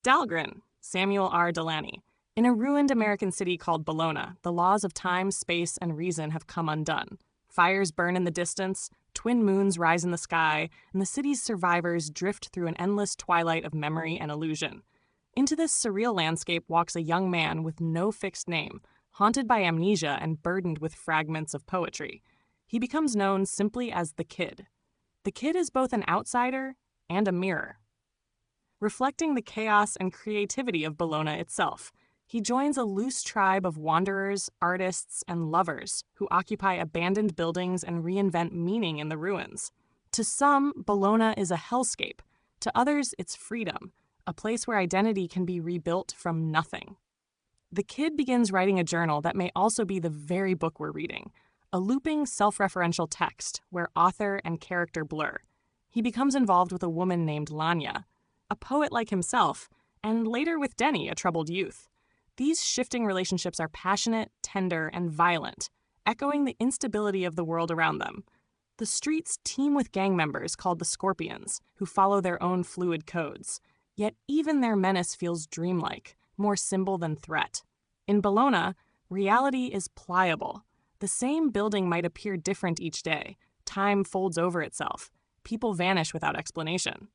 Dhalgren, Samuel R. Delany. In a ruined American city called Bologna, the laws of time, space, and reason have come undone. Fires burn in the distance, twin moons rise in the sky, and the city's survivors drift through an endless twilight of memory and illusion. Into this surreal landscape walks a young man with no fixed name, haunted by amnesia and burdened with fragments of poetry. He becomes known simply as the Kid. The Kid is both an outsider and a mirror. Reflecting the chaos and creativity of Bologna itself, he joins a loose tribe of wanderers, artists, and lovers who occupy abandoned buildings and reinvent meaning in the ruins. To some, Bologna is a hellscape. To others, it's freedom, a place where identity can be rebuilt from nothing. The Kid begins writing a journal that may also be the very book we're reading, a looping, self-referential text where author and character blur. He becomes involved with a woman named Lanya, a poet like himself, and later with Denny, a troubled youth. These shifting relationships are passionate, tender, and violent, echoing the instability of the world around them. The streets teem with gang members called the Scorpions, who follow their own fluid codes. Yet even their menace feels dreamlike, more symbol than threat. In Bologna, reality is pliable. The same building might appear different each day. Time folds over itself. People vanish without explanation.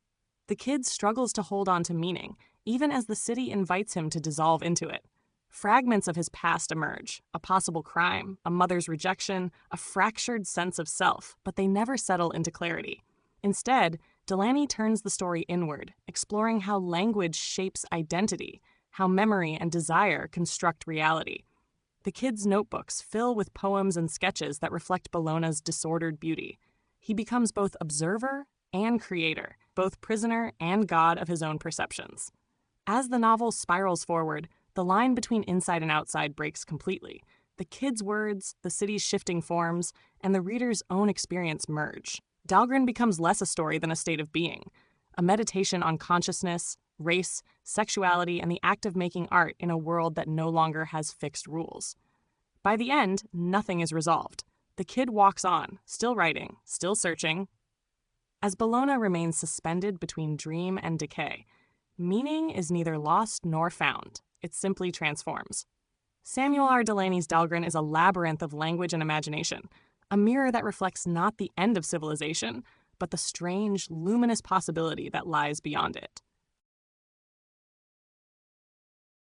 The Kid struggles to hold on to meaning, even as the city invites him to dissolve into it. Fragments of his past emerge, a possible crime, a mother's rejection, a fractured sense of self, but they never settle into clarity. Instead, Delany turns the story inward, exploring how language shapes identity, how memory and desire construct reality. The Kid's notebooks fill with poems and sketches that reflect Bologna's disordered beauty. He becomes both observer and creator, both prisoner and god of his own perceptions. As the novel spirals forward, the line between inside and outside breaks completely. The Kid's words, the city's shifting forms, and the reader's own experience merge. Dhalgren becomes less a story than a state of being, a meditation on consciousness, race, sexuality, and the act of making art in a world that no longer has fixed rules. By the end, nothing is resolved. The Kid walks on, still writing, still searching. As Bologna remains suspended between dream and decay, meaning is neither lost nor found. It simply transforms. Samuel R. Delany's Dhalgren is a labyrinth of language and imagination, a mirror that reflects not the end of civilization, but the strange, luminous possibility that lies beyond it.